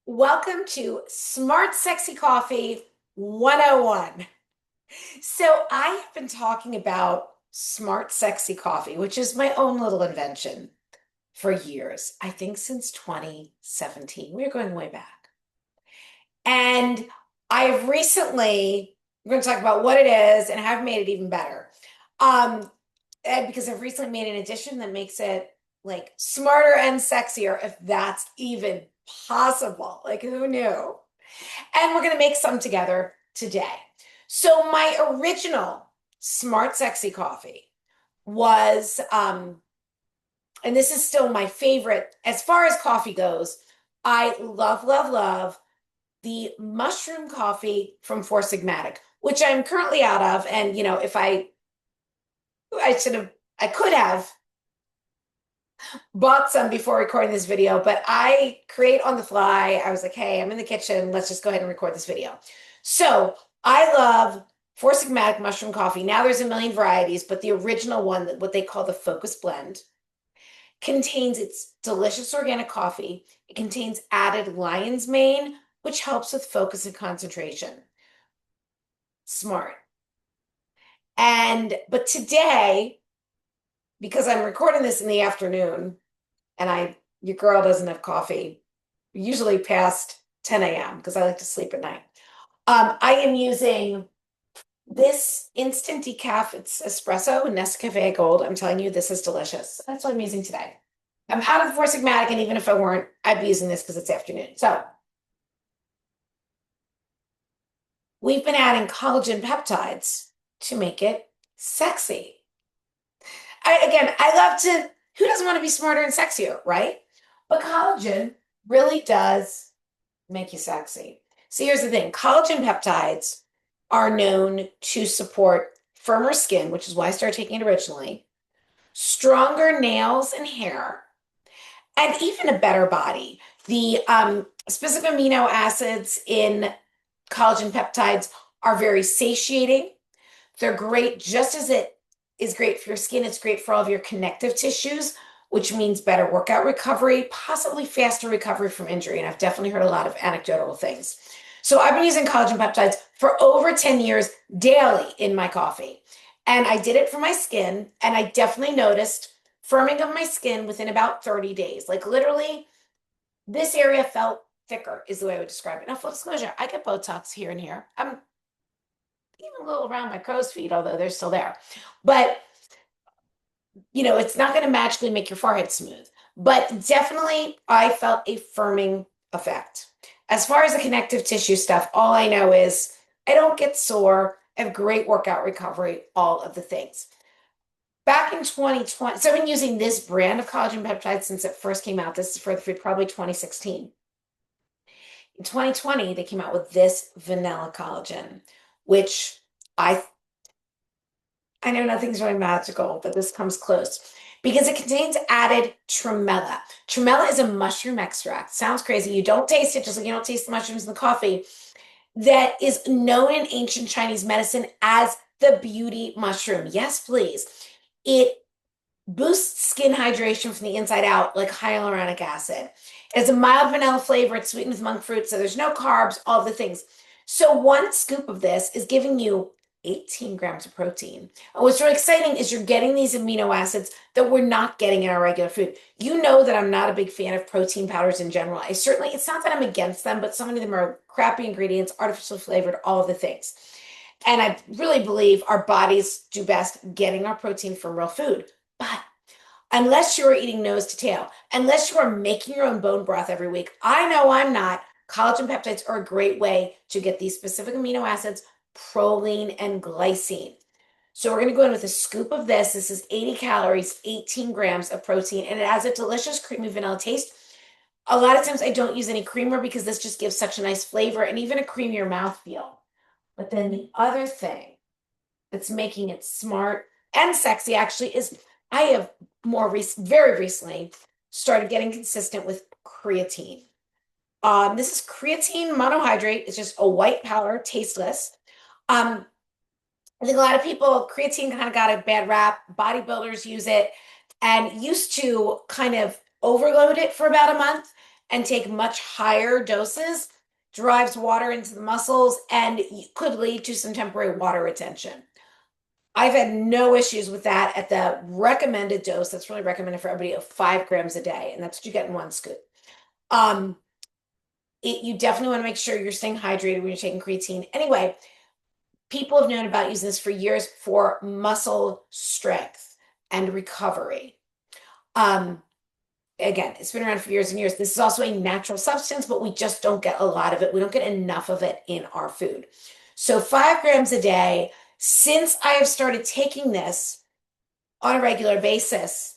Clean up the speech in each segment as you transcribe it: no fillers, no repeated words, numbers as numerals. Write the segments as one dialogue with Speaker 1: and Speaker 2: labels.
Speaker 1: Welcome to Smart Sexy Coffee 101. So, I have been talking about Smart Sexy Coffee, which is my own little invention for years. I think since 2017. We're going way back. And I've recently, we're going to talk about what it is and how I've made it even better. Um, and because I've recently made an addition that makes it like smarter and sexier, if that's even possible. Like, who knew? And we're going to make some together today. So my original Smart Sexy coffee was, and this is still my favorite as far as coffee goes. I love, love, love the mushroom coffee from Four Sigmatic, which I'm currently out of. And if I should have, I could have bought some before recording this video, but I create on the fly. I was like, hey, I'm in the kitchen. Let's just go ahead and record this video. So I love Four Sigmatic mushroom coffee. Now there's a million varieties, but the original one, what they call the Focus Blend, contains its delicious organic coffee. It contains added lion's mane, which helps with focus and concentration. Smart. But today, because I'm recording this in the afternoon, and your girl doesn't have coffee, usually past 10 a.m. because I like to sleep at night. I am using this instant decaf. It's espresso and Nescafe Gold. I'm telling you, this is delicious. That's what I'm using today. I'm out of the Four Sigmatic, and even if I weren't, I'd be using this because it's afternoon. So we've been adding collagen peptides to make it sexy. I love to, who doesn't want to be smarter and sexier, right? But collagen really does make you sexy. So here's the thing, collagen peptides are known to support firmer skin, which is why I started taking it originally, stronger nails and hair, and even a better body. The specific amino acids in collagen peptides are very satiating. They're great just as it is great for your skin. It's great for all of your connective tissues, which means better workout recovery, possibly faster recovery from injury. And I've definitely heard a lot of anecdotal things. So I've been using collagen peptides for over 10 years daily in my coffee. And I did it for my skin, and I definitely noticed firming of my skin within about 30 days. Like literally, this area felt thicker, is the way I would describe it. Now, full disclosure, I get Botox here and here. I'm even a little around my crow's feet, although they're still there. But it's not going to magically make your forehead smooth. But definitely, I felt a firming effect. As far as the connective tissue stuff, all I know is I don't get sore. I have great workout recovery, all of the things. Back in 2020, so I've been using this brand of collagen peptides since it first came out. This is for probably 2016. In 2020, they came out with this vanilla collagen, which I I know nothing's really magical, but this comes close because it contains added tremella. Tremella is a mushroom extract. Sounds crazy. You don't taste it, just like you don't taste the mushrooms in the coffee. That is known in ancient Chinese medicine as the beauty mushroom. Yes, please. It boosts skin hydration from the inside out, like hyaluronic acid. It's a mild vanilla flavor. It's sweetened with monk fruit, so there's no carbs, all the things. So one scoop of this is giving you 18 grams of protein. And what's really exciting is you're getting these amino acids that we're not getting in our regular food. You know that I'm not a big fan of protein powders in general. It's not that I'm against them, but so many of them are crappy ingredients, artificially flavored, all of the things. And I really believe our bodies do best getting our protein from real food. But unless you're eating nose to tail, unless you are making your own bone broth every week, I know I'm not. Collagen peptides are a great way to get these specific amino acids, proline and glycine. So we're going to go in with a scoop of this. This is 80 calories, 18 grams of protein, and it has a delicious creamy vanilla taste. A lot of times I don't use any creamer because this just gives such a nice flavor and even a creamier mouthfeel. But then the other thing that's making it smart and sexy actually is I have very recently started getting consistent with creatine. This is creatine monohydrate. It's just a white powder, tasteless. Um, I think a lot of people, creatine kind of got a bad rap. Bodybuilders use it and used to kind of overload it for about a month and take much higher doses drives water into the muscles and could lead to some temporary water retention. I've had no issues with that at the recommended dose. That's really recommended for everybody of 5 grams a day, and that's what you get in one scoop. Um, you definitely want to make sure you're staying hydrated when you're taking creatine. Anyway, people have known about using this for years for muscle strength and recovery. Um, Again, it's been around for years and years. This is also a natural substance, but we just don't get a lot of it. We don't get enough of it in our food. So 5 grams a day, since I have started taking this on a regular basis,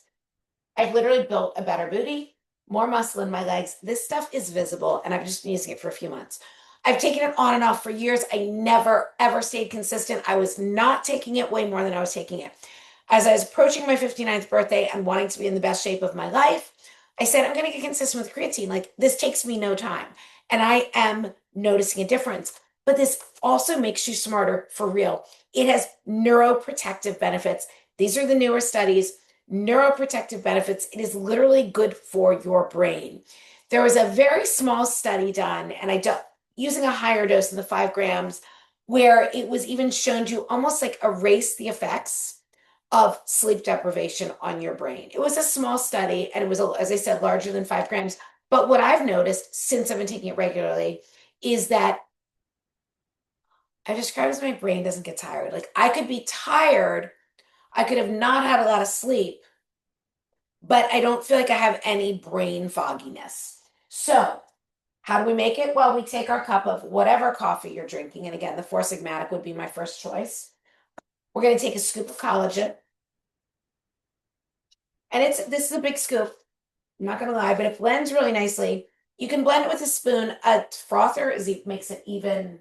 Speaker 1: I've literally built a better booty, more muscle in my legs. This stuff is visible, and I've just been using it for a few months. I've taken it on and off for years. I never, ever stayed consistent. I was not taking it way more than I was taking it. As I was approaching my 59th birthday and wanting to be in the best shape of my life, I said, I'm going to get consistent with creatine. Like, this takes me no time. And I am noticing a difference. But this also makes you smarter for real. It has neuroprotective benefits. These are the newer studies. Neuroprotective benefits. It is literally good for your brain. There was a very small study done, and using a higher dose than the 5 grams, where it was even shown to almost like erase the effects of sleep deprivation on your brain. It was a small study, and it was, as I said, larger than 5 grams. But what I've noticed since I've been taking it regularly is that I describe it as my brain doesn't get tired. Like, I could be tired, I could have not had a lot of sleep, but I don't feel like I have any brain fogginess. So, how do we make it? Well, we take our cup of whatever coffee you're drinking. And again, the Four Sigmatic would be my first choice. We're going to take a scoop of collagen. And this is a big scoop. I'm not going to lie, but it blends really nicely. You can blend it with a spoon. A frother makes it even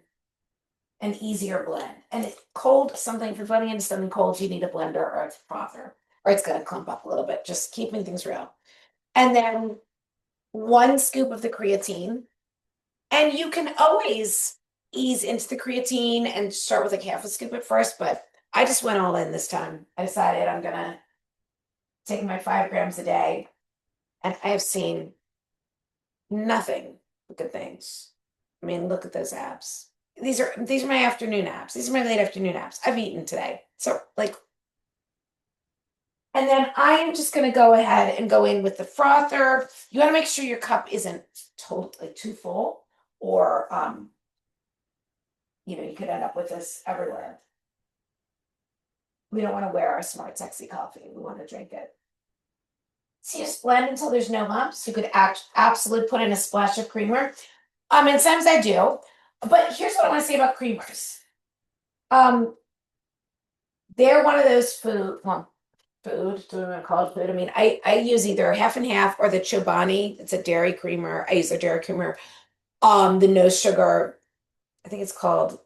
Speaker 1: an easier blend. And it's cold, something, if you're blending into something cold, you need a blender or a frother, or it's going to clump up a little bit, just keeping things real. And then 1 scoop of the creatine. And you can always ease into the creatine and start with like half a scoop at first, but I just went all in this time. I decided I'm going to take my 5 grams a day, and I have seen nothing but good things. I mean, look at those abs. These are my afternoon abs. These are my late afternoon abs. I've eaten today. So like, and then I am just going to go ahead and go in with the frother. You want to make sure your cup isn't totally too full, or you could end up with this everywhere. We don't want to wear our smart, sexy coffee. We want to drink it. So you just blend until there's no lumps. You could absolutely put in a splash of creamer. And sometimes I do. But here's what I want to say about creamers. They're one of those food, do we want to call it food? I mean, I use either half and half or the Chobani. It's a dairy creamer. I use a dairy creamer. The no sugar, I think what's it called?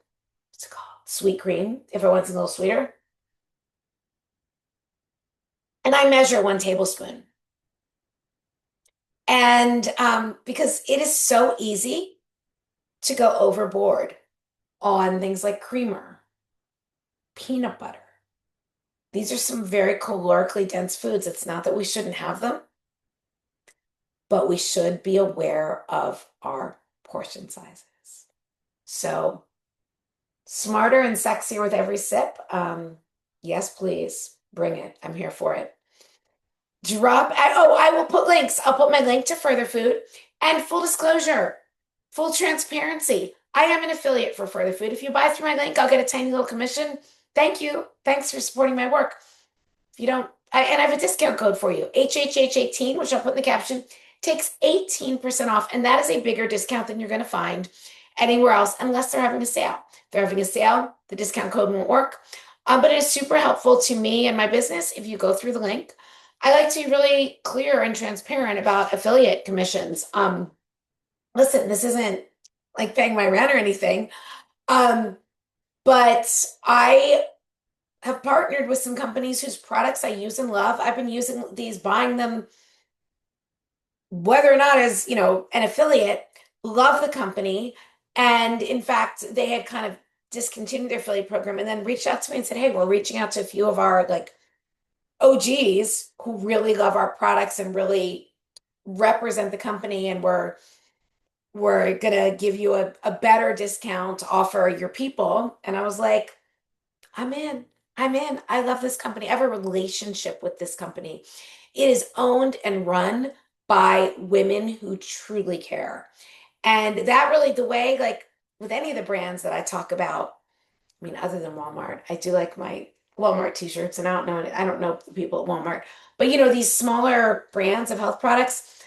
Speaker 1: Sweet cream, if I want something a little sweeter. And I measure 1 tablespoon. And because it is so easy to go overboard on things like creamer, peanut butter. These are some very calorically dense foods. It's not that we shouldn't have them, but we should be aware of our portion sizes. So, smarter and sexier with every sip. Yes, please, bring it. I'm here for it. I will put links. I'll put my link to Further Food, and full disclosure, full transparency. I am an affiliate for Further Food. If you buy through my link, I'll get a tiny little commission. Thank you. Thanks for supporting my work. If you don't, and I have a discount code for you, HHH18, which I'll put in the caption, takes 18% off. And that is a bigger discount than you're going to find anywhere else, unless they're having a sale. If they're having a sale, the discount code won't work. But it is super helpful to me and my business if you go through the link. I like to be really clear and transparent about affiliate commissions. Listen, this isn't like paying my rent or anything. But I have partnered with some companies whose products I use and love. I've been using these, buying them, whether or not as, an affiliate, love the company. And in fact, they had kind of discontinued their affiliate program and then reached out to me and said, hey, we're reaching out to a few of our like OGs who really love our products and really represent the company and we're gonna give you a better discount to offer your people. And I was like, I'm in. I'm in. I love this company. I have a relationship with this company. It is owned and run by women who truly care. And that really the way, like with any of the brands that I talk about, I mean, other than Walmart, I do like my Walmart t-shirts, and I don't know the people at Walmart, but these smaller brands of health products.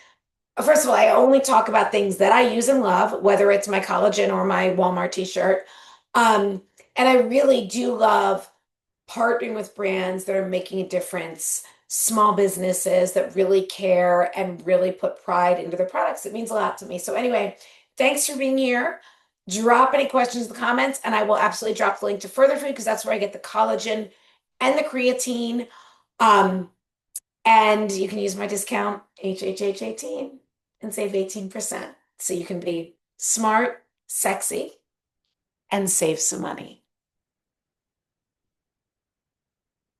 Speaker 1: First of all, I only talk about things that I use and love, whether it's my collagen or my Walmart t-shirt. And I really do love partnering with brands that are making a difference, small businesses that really care and really put pride into their products. It means a lot to me. So anyway, thanks for being here. Drop any questions in the comments, and I will absolutely drop the link to Further Food because that's where I get the collagen and the creatine. And you can use my discount HHH18 and save 18%. So you can be smart, sexy, and save some money.